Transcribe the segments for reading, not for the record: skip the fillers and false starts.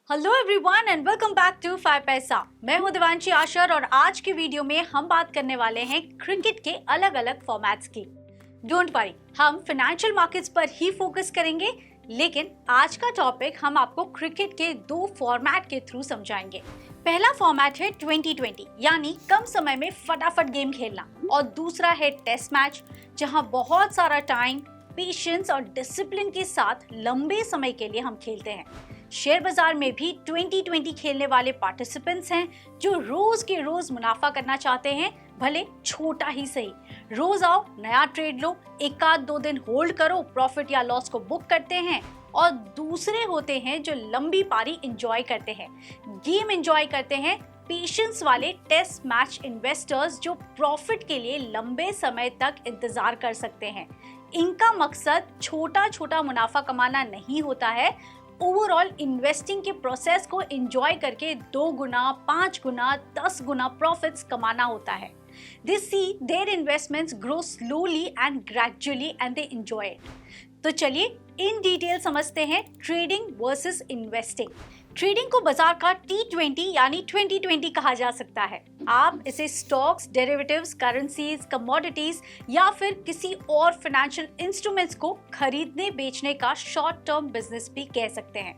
Hello everyone and welcome back to 5 Paisa. मैं हूं दिवांशी आशर और आज की वीडियो में हम बात करने वाले हैं क्रिकेट के अलग अलग फॉर्मेट्स की। डोंट वरी, हम फाइनेंशियल मार्केट्स पर ही फोकस करेंगे, लेकिन आज का टॉपिक हम आपको क्रिकेट के दो फॉर्मेट के थ्रू समझाएंगे। पहला फॉर्मेट है 2020 यानी कम समय में फटाफट गेम खेलना, और दूसरा है टेस्ट मैच जहां बहुत सारा टाइम, पेशेंस और डिसिप्लिन के साथ लंबे समय के लिए हम खेलते हैं। शेयर बाजार में भी 2020 खेलने वाले पार्टिसिपेंट्स हैं जो रोज के रोज मुनाफा करना चाहते हैं, भले छोटा ही सही। रोज आओ, नया ट्रेड लो, एक आध दो दिन होल्ड करो, प्रॉफिट या लॉस को बुक करते हैं। और दूसरे होते हैं जो लंबी पारी एंजॉय करते हैं, गेम एंजॉय करते हैं, पेशेंस वाले टेस्ट मैच इन्वेस्टर्स जो प्रॉफिट के लिए लंबे समय तक इंतजार कर सकते हैं। इनका मकसद छोटा छोटा मुनाफा कमाना नहीं होता है, ओवरऑल इन्वेस्टिंग के प्रोसेस को एंजॉय करके 2 गुना, 5 गुना, 10 गुना प्रॉफिट्स कमाना होता है। They see their investments grow slowly and gradually and they enjoy it. तो चलिए इन डिटेल समझते हैं ट्रेडिंग वर्सेस इन्वेस्टिंग। ट्रेडिंग को बाजार का T20 यानी 2020 कहा जा सकता है। आप इसे स्टॉक्स, डेरिवेटिव्स, करेंसीज, कमोडिटीज या फिर किसी और फाइनेंशियल इंस्ट्रूमेंट्स को खरीदने बेचने का शॉर्ट टर्म बिजनेस भी कह सकते हैं,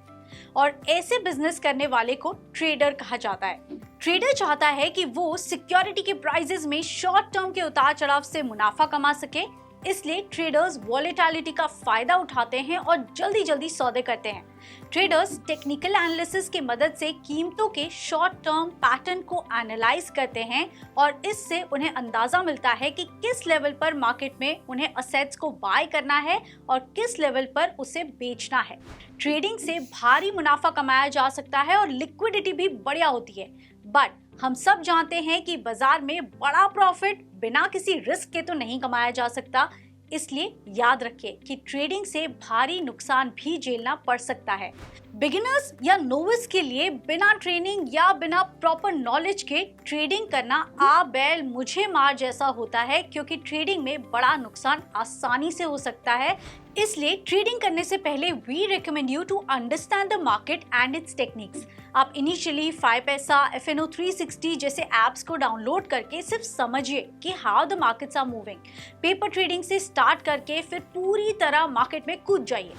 और ऐसे बिजनेस करने वाले को ट्रेडर कहा जाता है। ट्रेडर चाहता है कि वो सिक्योरिटी के प्राइसेस में शॉर्ट टर्म के उतार चढ़ाव से मुनाफा कमा सके, इसलिए ट्रेडर्स वॉलेटिलिटी का फायदा उठाते हैं और जल्दी जल्दी सौदे करते हैं। ट्रेडर्स टेक्निकल एनालिसिस की मदद से कीमतों के शॉर्ट टर्म पैटर्न को एनालाइज करते हैं, और इससे उन्हें अंदाजा मिलता है कि किस लेवल पर मार्केट में उन्हें असेट्स को बाय करना है और किस लेवल पर उसे बेचना है। ट्रेडिंग से भारी मुनाफा कमाया जा सकता है और लिक्विडिटी भी बढ़िया होती है, बट हम सब जानते हैं कि बाजार में बड़ा प्रॉफिट बिना किसी रिस्क के तो नहीं कमाया जा सकता। इसलिए याद रखिए कि ट्रेडिंग से भारी नुकसान भी झेलना पड़ सकता है। बिगिनर्स या नोविस के लिए बिना ट्रेनिंग या बिना प्रॉपर नॉलेज के ट्रेडिंग करना आ बैल मुझे मार जैसा होता है, क्योंकि ट्रेडिंग में बड़ा नुकसान आसानी से हो सकता है। इसलिए ट्रेडिंग करने से पहले we recommend you to understand the market and its techniques. आप इनिशियली 5 पैसा, FNO 360 जैसे एप्स को डाउनलोड करके सिर्फ समझिए कि how the markets are moving. Paper trading से स्टार्ट करके फिर पूरी तरह मार्केट में कूद जाइए।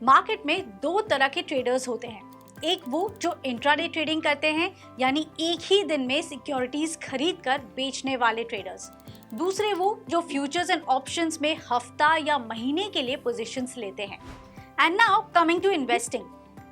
मार्केट में 2 तरह के ट्रेडर्स होते हैं, एक वो जो इंट्राडे ट्रेडिंग करते हैं यानी एक ही दिन में सिक्योरिटीज खरीद कर बेचने वाले ट्रेडर्स। दूसरे वो जो फ्यूचर्स एंड ऑप्शंस में हफ्ता या महीने के लिए पोजीशंस लेते हैं। And now coming to investing.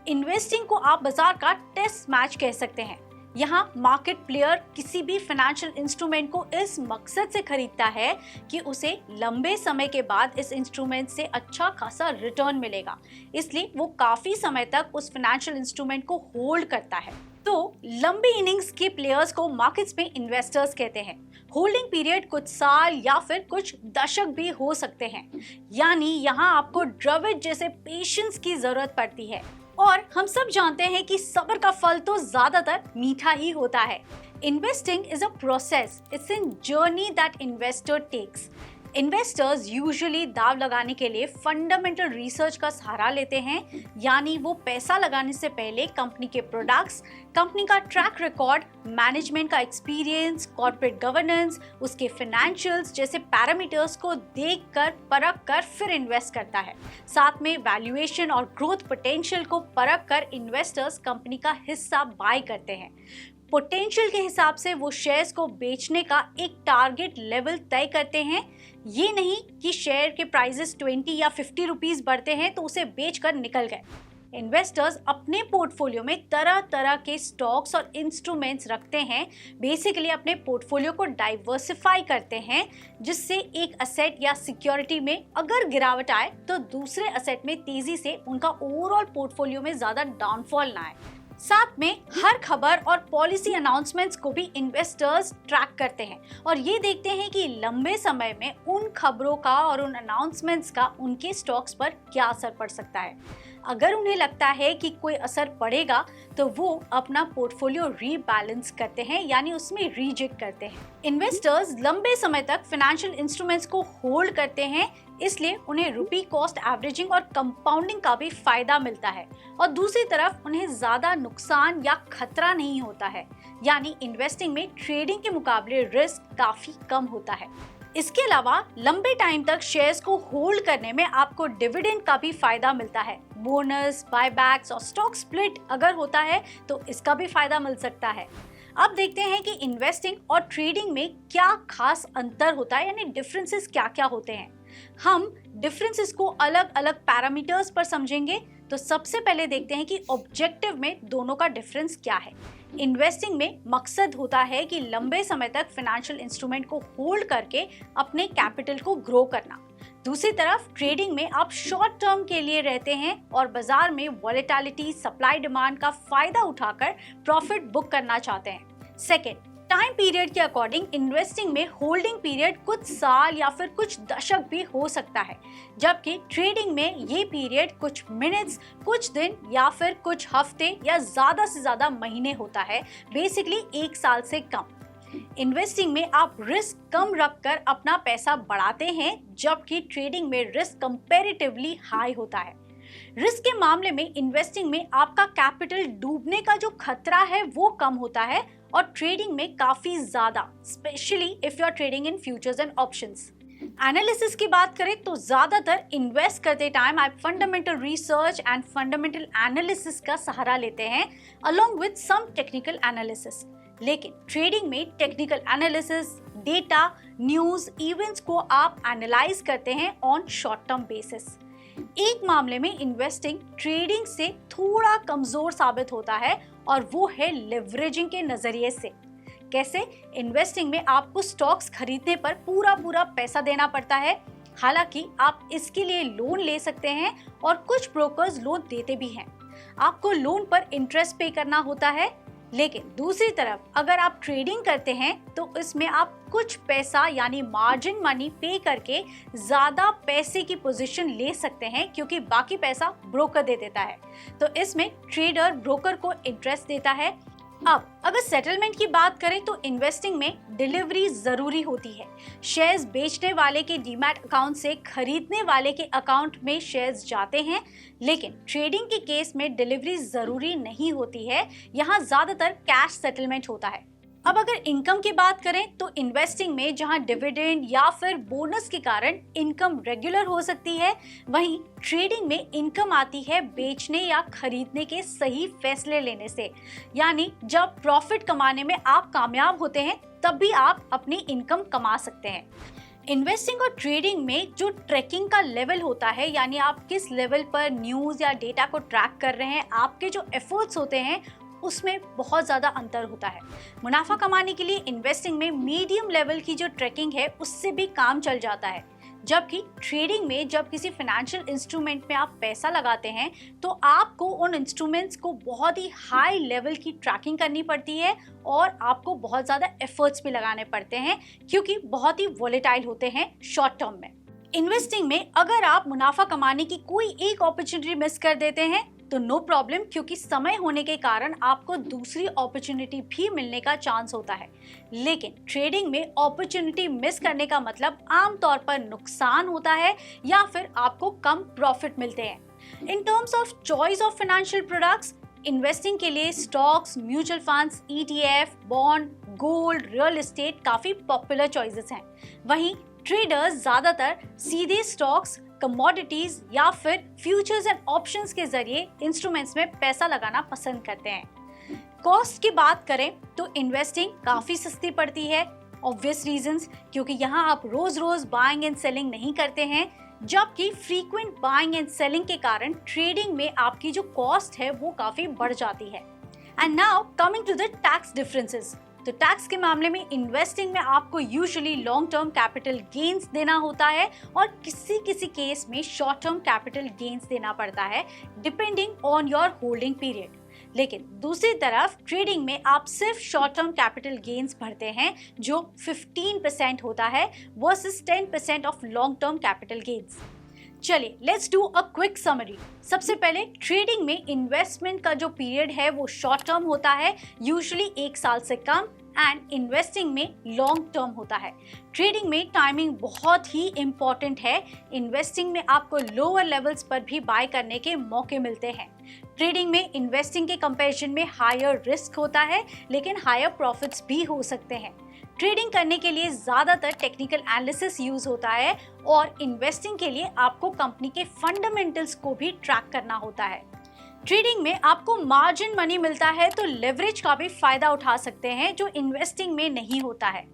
Investing को आप बाजार का टेस्ट मैच कह सकते हैं। यहाँ मार्केट प्लेयर किसी भी फाइनेंशियल इंस्ट्रूमेंट को इस मकसद से खरीदता है कि उसे लंबे समय के बाद इस इंस्ट्रूमेंट से अच्छा खासा रिटर्न मिलेगा, इसलिए वो काफी समय तक उस फाइनेंशियल इंस्ट्रूमेंट को होल्ड करता है। तो लंबी इनिंग्स के प्लेयर्स को मार्केट्स में इन्वेस्टर्स कहते हैं। होल्डिंग पीरियड कुछ साल या फिर कुछ दशक भी हो सकते हैं, यानी यहाँ आपको ड्रविड जैसे पेशेंस की जरूरत पड़ती है। और हम सब जानते हैं कि सब्र का फल तो ज्यादातर मीठा ही होता है। Investing is a process, it's an journey that investor takes. Investors usually दाव लगाने के लिए फंडामेंटल रिसर्च का सहारा लेते हैं, यानी वो पैसा लगाने से पहले कंपनी के प्रोडक्ट्स, कंपनी का ट्रैक रिकॉर्ड, मैनेजमेंट का एक्सपीरियंस, कॉर्पोरेट गवर्नेंस, उसके फाइनेंशियल्स जैसे पैरामीटर्स को देखकर, परख कर फिर इन्वेस्ट करता है। साथ में वैल्यूएशन और ग्रोथ पोटेंशियल को परख कर इन्वेस्टर्स कंपनी का हिस्सा बाय करते हैं। पोटेंशियल के हिसाब से वो शेयर्स को बेचने का एक टारगेट लेवल तय करते हैं। ये नहीं कि शेयर के प्राइसेस 20 या 50 रुपीस बढ़ते हैं तो उसे बेचकर निकल गए। इन्वेस्टर्स अपने पोर्टफोलियो में तरह तरह के स्टॉक्स और इंस्ट्रूमेंट्स रखते हैं, बेसिकली अपने पोर्टफोलियो को डाइवर्सिफाई करते हैं, जिससे एक असेट या सिक्योरिटी में अगर गिरावट आए तो दूसरे असेट में तेजी से उनका ओवरऑल पोर्टफोलियो में ज्यादा डाउनफॉल ना आए। साथ में हर खबर और पॉलिसी अनाउंसमेंट्स को भी इन्वेस्टर्स ट्रैक करते हैं और ये देखते हैं कि लंबे समय में उन खबरों का और उन अनाउंसमेंट्स का उनके स्टॉक्स पर क्या असर पड़ सकता है। अगर उन्हें लगता है कि कोई असर पड़ेगा तो वो अपना पोर्टफोलियो रीबैलेंस करते हैं, यानी उसमें रीजेक्ट करते हैं। इन्वेस्टर्स लंबे समय तक फाइनेंशियल इंस्ट्रूमेंट्स को होल्ड करते हैं, इसलिए उन्हें रुपी कॉस्ट एवरेजिंग और कंपाउंडिंग का भी फायदा मिलता है। और दूसरी तरफ उन्हें ज्यादा नुकसान या खतरा नहीं होता है, यानी इन्वेस्टिंग में ट्रेडिंग के मुकाबले रिस्क काफी कम होता है। इसके अलावा लंबे टाइम तक शेयर्स को होल्ड करने में आपको डिविडेंड का भी फायदा मिलता है। बोनस, बायबैक्स और स्टॉक स्प्लिट अगर होता है तो इसका भी फायदा मिल सकता है। अब देखते हैं कि इन्वेस्टिंग और ट्रेडिंग में क्या खास अंतर होता है, यानी डिफरेंसेस क्या क्या होते हैं। हम डिफरेंसेस को अलग अलग पैरामीटर्स पर समझेंगे। तो सबसे पहले देखते हैं कि ऑब्जेक्टिव में दोनों का डिफरेंस क्या है। इन्वेस्टिंग में मकसद होता है कि लंबे समय तक फाइनेंशियल इंस्ट्रूमेंट को होल्ड करके अपने कैपिटल को ग्रो करना। दूसरी तरफ ट्रेडिंग में आप शॉर्ट टर्म के लिए रहते हैं और बाजार में वॉलेटिलिटी, सप्लाई डिमांड का फायदा उठाकर प्रॉफिट बुक करना चाहते हैं। सेकेंड, टाइम पीरियड के अकॉर्डिंग इन्वेस्टिंग में होल्डिंग पीरियड कुछ साल या फिर कुछ दशक भी हो सकता है, जबकि ट्रेडिंग में ये पीरियड कुछ मिनट्स, कुछ दिन या फिर कुछ हफ्ते या ज्यादा से ज्यादा महीने होता है, बेसिकली 1 साल से कम। इन्वेस्टिंग में आप रिस्क कम रखकर अपना पैसा बढ़ाते हैं, जबकि ट्रेडिंग में रिस्क कंपैरेटिवली हाई होता है। रिस्क के मामले में इन्वेस्टिंग में आपका कैपिटल डूबने का जो खतरा है वो कम होता है और ट्रेडिंग में काफी ज्यादा, specially if you are trading in futures and options. Analysis की बात करें तो ज्यादातर इन्वेस्ट करते टाइम आप fundamental research and fundamental analysis का सहारा लेते हैं along with some technical analysis. लेकिन ट्रेडिंग में technical analysis, data, news, events को आप एनालाइज करते हैं ऑन शॉर्ट टर्म बेसिस। एक मामले में इन्वेस्टिंग ट्रेडिंग से थोड़ा कमजोर साबित होता है और वो है लेवरेजिंग के नजरिए से। कैसे? इन्वेस्टिंग में आपको स्टॉक्स खरीदने पर पूरा पैसा देना पड़ता है, हालांकि आप इसके लिए लोन ले सकते हैं और कुछ ब्रोकर्स लोन देते भी हैं। आपको लोन पर इंटरेस्ट पे करना होता है। लेकिन दूसरी तरफ अगर आप ट्रेडिंग करते हैं तो इसमें आप कुछ पैसा यानी मार्जिन मनी पे करके ज्यादा पैसे की पोजीशन ले सकते हैं, क्योंकि बाकी पैसा ब्रोकर दे देता है। तो इसमें ट्रेडर ब्रोकर को इंटरेस्ट देता है। अब अगर सेटलमेंट की बात करें तो इन्वेस्टिंग में डिलीवरी जरूरी होती है। शेयर्स बेचने वाले के डीमैट अकाउंट से खरीदने वाले के अकाउंट में शेयर्स जाते हैं, लेकिन ट्रेडिंग के केस में डिलीवरी जरूरी नहीं होती है। यहाँ ज्यादातर कैश सेटलमेंट होता है। अब अगर इनकम की बात करें तो इन्वेस्टिंग में जहां डिविडेंड या फिर बोनस के कारण इनकम रेगुलर हो सकती है, वहीं ट्रेडिंग में इनकम आती है बेचने या खरीदने के सही फैसले लेने से। यानी जब प्रॉफिट कमाने में आप कामयाब होते हैं तब भी आप अपनी इनकम कमा सकते हैं। इन्वेस्टिंग और ट्रेडिंग में जो ट्रैकिंग का लेवल होता है, यानी आप किस लेवल पर न्यूज या डेटा को ट्रैक कर रहे हैं, आपके जो एफर्ट्स होते हैं उसमें बहुत ज़्यादा अंतर होता है। मुनाफा कमाने के लिए इन्वेस्टिंग में मीडियम लेवल की जो ट्रैकिंग है उससे भी काम चल जाता है, जबकि ट्रेडिंग में जब किसी फाइनेंशियल इंस्ट्रूमेंट में आप पैसा लगाते हैं तो आपको उन इंस्ट्रूमेंट्स को बहुत ही हाई लेवल की ट्रैकिंग करनी पड़ती है और आपको बहुत ज़्यादा एफर्ट्स भी लगाने पड़ते हैं, क्योंकि बहुत ही वॉलेटाइल होते हैं शॉर्ट टर्म में। इन्वेस्टिंग में अगर आप मुनाफा कमाने की कोई एक अपॉर्चुनिटी मिस कर देते हैं तो नो प्रॉब्लम, क्योंकि समय होने के कारण आपको दूसरी अपॉर्चुनिटी भी मिलने का चांस होता है। लेकिन ट्रेडिंग में अपॉर्चुनिटी मिस करने का मतलब आमतौर पर नुकसान होता है या फिर आपको कम प्रॉफिट मिलते हैं। In terms of choice of financial products, investing के लिए stocks, mutual funds, ETF, bond, gold, real estate काफी पॉपुलर चॉइसेस हैं। वहीं ट्रेडर्स ज्यादातर सीधे स्टॉक्स, कमोडिटीज या फिर फ्यूचर्स एंड ऑप्शंस के जरिए इंस्ट्रूमेंट्स में पैसा लगाना पसंद करते हैं। कॉस्ट की बात करें तो इन्वेस्टिंग काफी सस्ती पड़ती है, ऑब्वियस रीजंस, क्योंकि यहाँ आप रोज रोज बाइंग एंड सेलिंग नहीं करते हैं, जबकि फ्रीक्वेंट बाइंग एंड सेलिंग के कारण ट्रेडिंग में आपकी जो कॉस्ट है वो काफी बढ़ जाती है। And now coming to the tax differences. तो टैक्स के मामले में इन्वेस्टिंग में आपको usually long term capital gains देना होता है और किसी केस में शॉर्ट टर्म कैपिटल गेन्स देना पड़ता है, depending on your holding period. लेकिन दूसरी तरफ ट्रेडिंग में आप सिर्फ शॉर्ट टर्म कैपिटल गेन्स भरते हैं जो 15% होता है versus 10% of long term capital gains. चलिए let's do a quick summary. सबसे पहले ट्रेडिंग में इन्वेस्टमेंट का जो पीरियड है वो शॉर्ट टर्म होता है, यूजुअली 1 साल से कम, एंड इन्वेस्टिंग में लॉन्ग टर्म होता है। ट्रेडिंग में टाइमिंग बहुत ही इंपॉर्टेंट है। इन्वेस्टिंग में आपको लोअर लेवल्स पर भी बाय करने के मौके मिलते हैं। ट्रेडिंग में इन्वेस्टिंग के कंपैरिजन में हायर रिस्क होता है, लेकिन हायर प्रॉफिट्स भी हो सकते हैं। ट्रेडिंग करने के लिए ज़्यादातर टेक्निकल एनालिसिस यूज होता है और इन्वेस्टिंग के लिए आपको कंपनी के फंडामेंटल्स को भी ट्रैक करना होता है। ट्रेडिंग में आपको मार्जिन मनी मिलता है तो लेवरेज का भी फायदा उठा सकते हैं, जो इन्वेस्टिंग में नहीं होता है।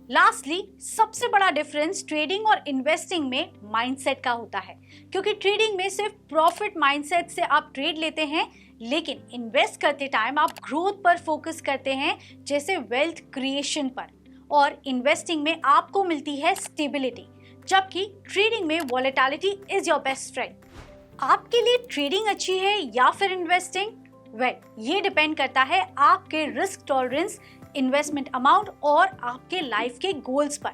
लास्टली, सबसे बड़ा डिफरेंस ट्रेडिंग और इन्वेस्टिंग में माइंडसेट का होता है, क्योंकि ट्रेडिंग में सिर्फ प्रॉफिट माइंडसेट से आप ट्रेड लेते हैं, लेकिन इन्वेस्ट करते टाइम आप ग्रोथ पर फोकस करते हैं, जैसे वेल्थ क्रिएशन पर। और इन्वेस्टिंग में आपको मिलती है स्टेबिलिटी, जबकि ट्रेडिंग में volatility is your best friend. आपके लिए ट्रेडिंग अच्छी है या फिर इन्वेस्टिंग? ये डिपेंड करता है आपके रिस्क टॉलरेंस, इन्वेस्टमेंट अमाउंट और आपके लाइफ के गोल्स पर।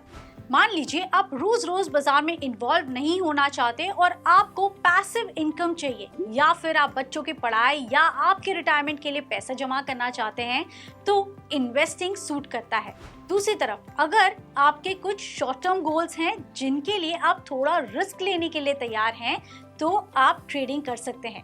मान लीजिए आप रोज रोज बाजार में इन्वॉल्व नहीं होना चाहते और आपको पैसिव इनकम चाहिए, या फिर आप बच्चों की पढ़ाई या आपके रिटायरमेंट के लिए पैसा जमा करना चाहते हैं, तो इन्वेस्टिंग सूट करता है। दूसरी तरफ, अगर आपके कुछ शॉर्ट टर्म गोल्स हैं जिनके लिए आप थोड़ा रिस्क लेने के लिए तैयार हैं, तो आप ट्रेडिंग कर सकते हैं।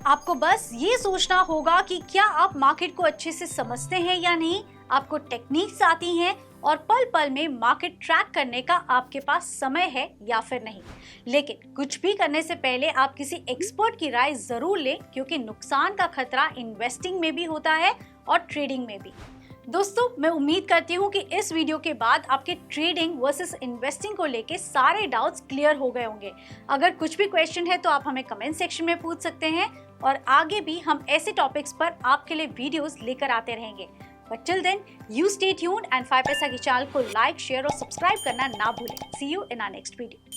आपको बस ये सोचना होगा कि क्या आप मार्केट को अच्छे से समझते हैं या नहीं, आपको टेक्निक्स आती हैं और पल पल में मार्केट ट्रैक करने का आपके पास समय है या फिर नहीं। लेकिन कुछ भी करने से पहले आप किसी एक्सपर्ट की राय जरूर लें, क्योंकि नुकसान का खतरा इन्वेस्टिंग में भी होता है और ट्रेडिंग में भी। दोस्तों, मैं उम्मीद करती हूँ कि इस वीडियो के बाद आपके ट्रेडिंग वर्सेस इन्वेस्टिंग को लेके सारे डाउट्स क्लियर हो गए होंगे। अगर कुछ भी क्वेश्चन है तो आप हमें कमेंट सेक्शन में पूछ सकते हैं, और आगे भी हम ऐसे टॉपिक्स पर आपके लिए वीडियोस लेकर आते रहेंगे। But till then, you stay tuned and 5 Paisa की चैनल को लाइक, शेयर और सब्सक्राइब करना ना भूलें। See you in our next video.